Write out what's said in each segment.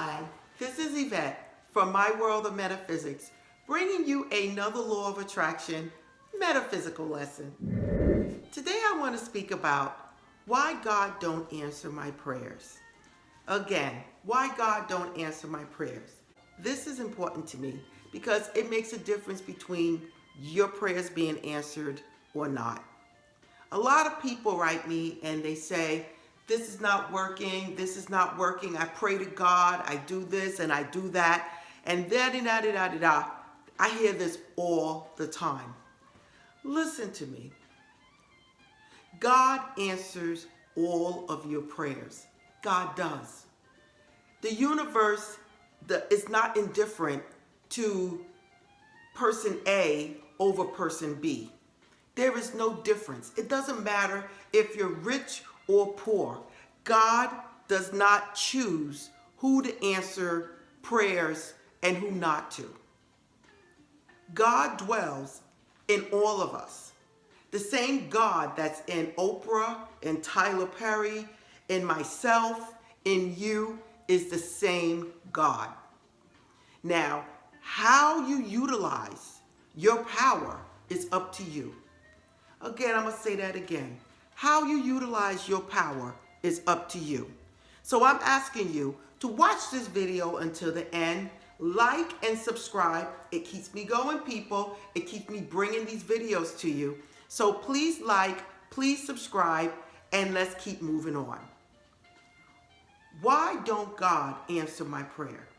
Hi, this is Yvette from my World of Metaphysics, bringing you another law of attraction metaphysical lesson. Today I want to speak about why God don't answer my prayers. Again, why God don't answer my prayers. This is important to me because it makes a difference between your prayers being answered or not. A lot of people write me and they say, this is not working, I pray to God, I do this and I do that, and da-da-da-da-da-da. I hear this all the time. Listen to me. God answers all of your prayers. God does. The universe is not indifferent to person A over person B. There is no difference. It doesn't matter if you're rich or poor. God does not choose who to answer prayers and who not to. God dwells in all of us. The same God that's in Oprah, in Tyler Perry, in myself, in you, is the same God. Now, how you utilize your power is up to you. Again, I'm going to say that again. How you utilize your power is up to you. So I'm asking you to watch this video until the end. Like and subscribe. It keeps me going, people. It keeps me bringing these videos to you. So please like, please subscribe, and let's keep moving on. Why don't God answer my prayer?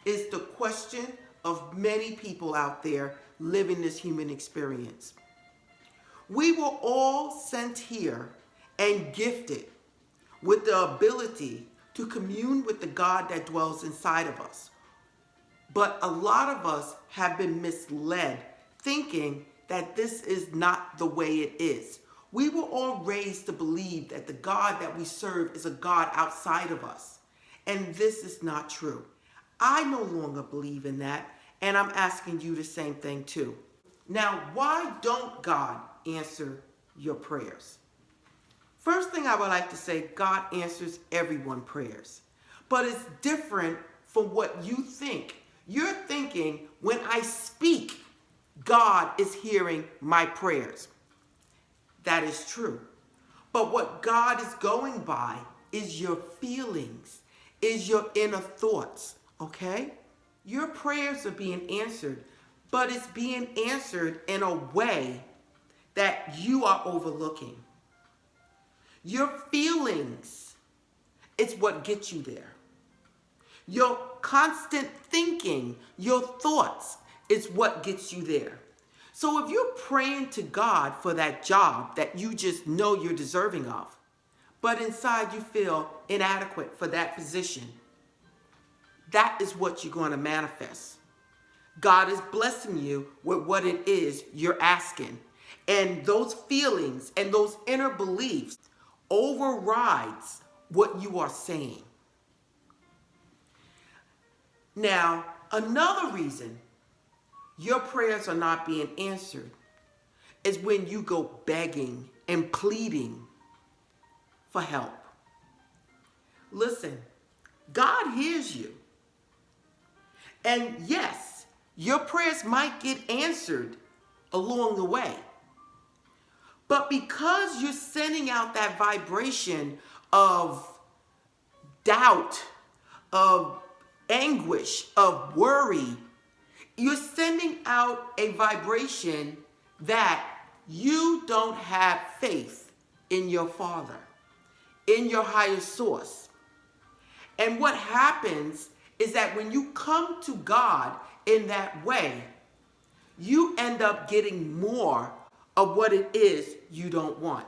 Is the question of many people out there living this human experience. We were all sent here and gifted with the ability to commune with the God that dwells inside of us. But a lot of us have been misled, thinking that this is not the way it is. We were all raised to believe that the God that we serve is a God outside of us. And this is not true. I no longer believe in that, and I'm asking you the same thing too. Now, why don't God answer your prayers? First thing I would like to say, God answers everyone's prayers. But it's different from what you think. You're thinking, when I speak, God is hearing my prayers. That is true. But what God is going by is your feelings, is your inner thoughts, okay? Your prayers are being answered, but it's being answered in a way that you are overlooking. Your feelings is what gets you there. Your constant thinking, your thoughts is what gets you there. So if you're praying to God for that job that you just know you're deserving of, but inside you feel inadequate for that position, that is what you're going to manifest. God is blessing you with what it is you're asking. And those feelings and those inner beliefs overrides what you are saying. Now, another reason your prayers are not being answered is when you go begging and pleading for help. Listen, God hears you. And yes, your prayers might get answered along the way. But because you're sending out that vibration of doubt, of anguish, of worry, you're sending out a vibration that you don't have faith in your Father, in your higher source. And what happens is that when you come to God in that way, you end up getting more of what it is you don't want.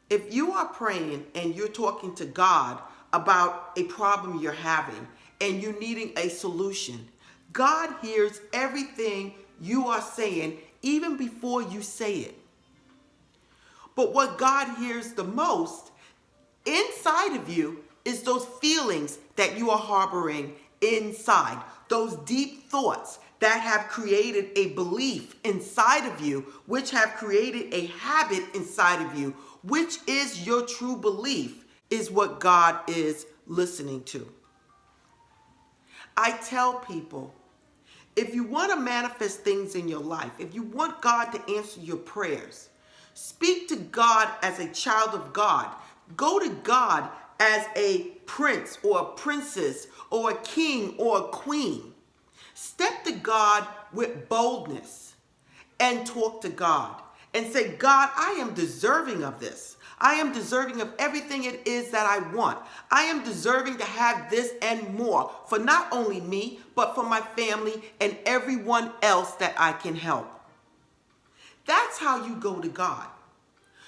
If you are praying and you're talking to God about a problem you're having and you're needing a solution, God hears everything you are saying even before you say it. But what God hears the most inside of you is those feelings that you are harboring inside, those deep thoughts that have created a belief inside of you, which have created a habit inside of you, which is your true belief, is what God is listening to. I tell people, if you want to manifest things in your life, if you want God to answer your prayers, speak to God as a child of God. Go to God as a prince or a princess or a king or a queen. Step to God with boldness and talk to God and say, God, I am deserving of this. I am deserving of everything it is that I want. I am deserving to have this and more for not only me, but for my family and everyone else that I can help. That's how you go to God.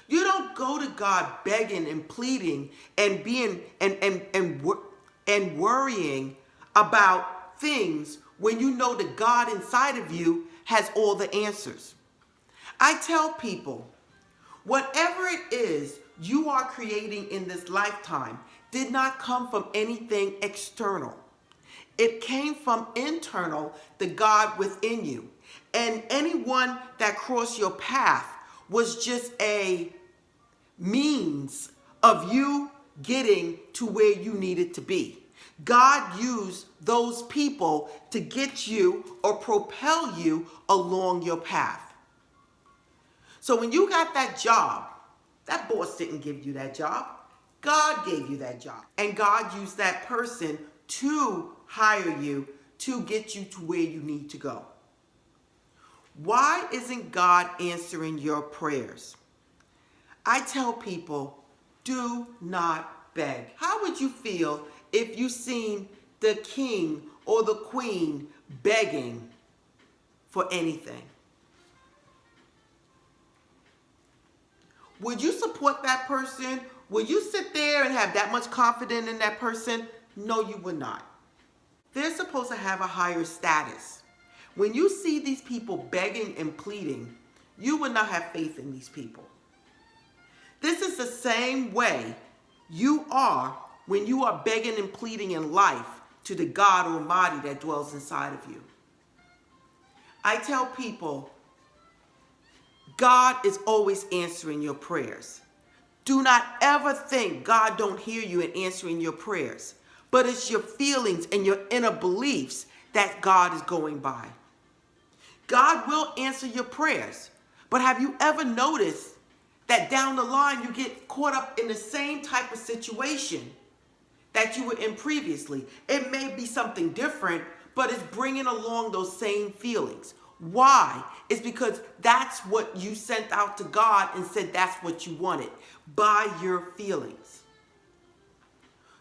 You don't go to God begging and pleading and being and worrying about things when you know that God inside of you has all the answers. I tell people, whatever it is you are creating in this lifetime did not come from anything external. It came from internal, the God within you. And anyone that crossed your path was just a means of you getting to where you needed to be. God used those people to get you or propel you along your path. So when you got that job, that boss didn't give you that job. God gave you that job. And God used that person to hire you to get you to where you need to go. Why isn't God answering your prayers? I tell people, do not beg. How would you feel if you seen the king or the queen begging for anything? Would you support that person? Would you sit there and have that much confidence in that person? No, you would not. They're supposed to have a higher status. When you see these people begging and pleading, you would not have faith in these people. This is the same way you are when you are begging and pleading in life to the God Almighty that dwells inside of you. I tell people, God is always answering your prayers. Do not ever think God don't hear you in answering your prayers, but it's your feelings and your inner beliefs that God is going by. God will answer your prayers, but have you ever noticed that down the line you get caught up in the same type of situation that you were in previously? It may be something different, but it's bringing along those same feelings. Why? It's because that's what you sent out to God and said that's what you wanted, by your feelings.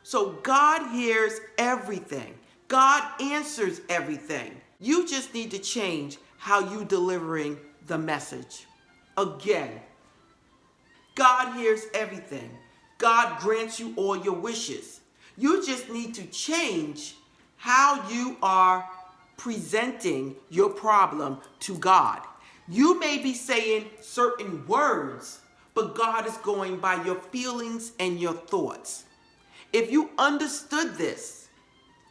So God hears everything. God answers everything. You just need to change how you delivering the message. Again, God hears everything. God grants you all your wishes. You just need to change how you are presenting your problem to God. You may be saying certain words, but God is going by your feelings and your thoughts. If you understood this,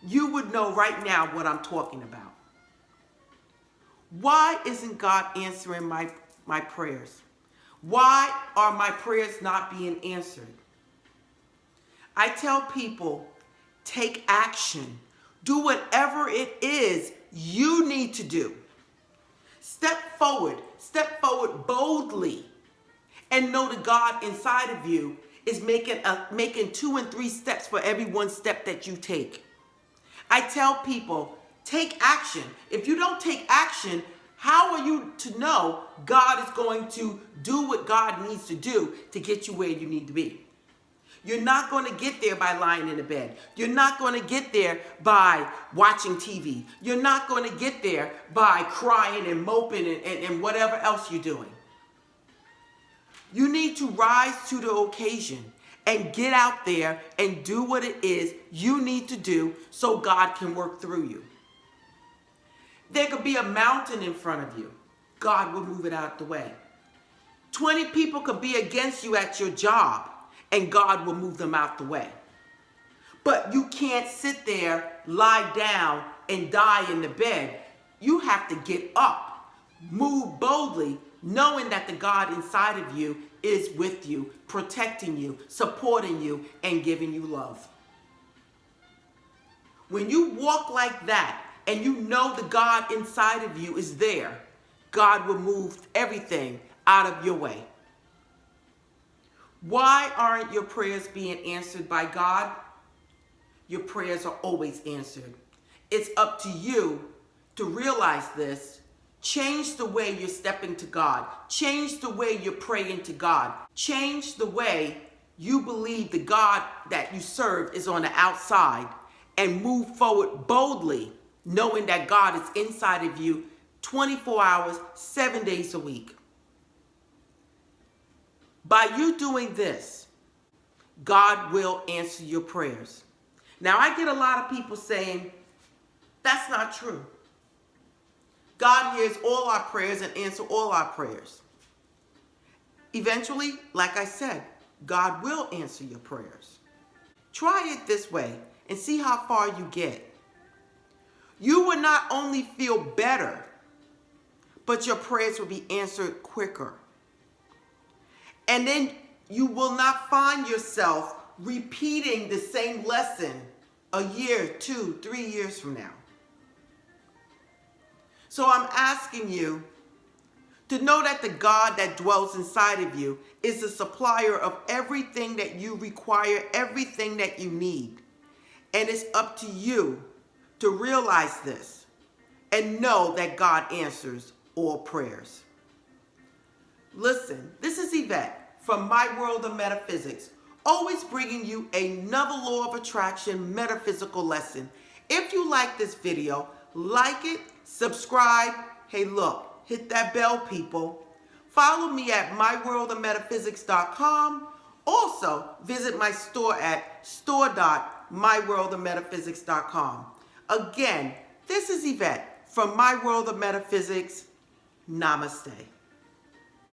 you would know right now what I'm talking about. Why isn't God answering my prayers? Why are my prayers not being answered? I tell people, take action. Do whatever it is you need to do. Step forward boldly, and know that God inside of you is making 2 and 3 steps for every one step that you take. I tell people, take action. If you don't take action, how are you to know God is going to do what God needs to do to get you where you need to be? You're not going to get there by lying in the bed. You're not going to get there by watching TV. You're not going to get there by crying and moping and whatever else you're doing. You need to rise to the occasion and get out there and do what it is you need to do so God can work through you. There could be a mountain in front of you. God will move it out the way. 20 people could be against you at your job, and God will move them out the way. But you can't sit there, lie down, and die in the bed. You have to get up, move boldly, knowing that the God inside of you is with you, protecting you, supporting you, and giving you love. When you walk like that and you know the God inside of you is there, God will move everything out of your way. Why aren't your prayers being answered by God? Your prayers are always answered. It's up to you to realize this. Change the way you're stepping to God. Change the way you're praying to God. Change the way you believe the God that you serve is on the outside, and move forward boldly, knowing that God is inside of you 24 hours, 7 days a week. By you doing this, God will answer your prayers. Now, I get a lot of people saying, that's not true. God hears all our prayers and answers all our prayers. Eventually, like I said, God will answer your prayers. Try it this way and see how far you get. You will not only feel better, but your prayers will be answered quicker. And then you will not find yourself repeating the same lesson a year, 2, 3 years from now. So I'm asking you to know that the God that dwells inside of you is the supplier of everything that you require, everything that you need. And it's up to you to realize this and know that God answers all prayers. Listen, this is Yvette from My World of Metaphysics, always bringing you another law of attraction metaphysical lesson. If you like this video, like it, subscribe. Hey, look, hit that bell, people. Follow me at myworldofmetaphysics.com. Also, visit my store at store.myworldofmetaphysics.com. Again, this is Yvette from My World of Metaphysics. Namaste.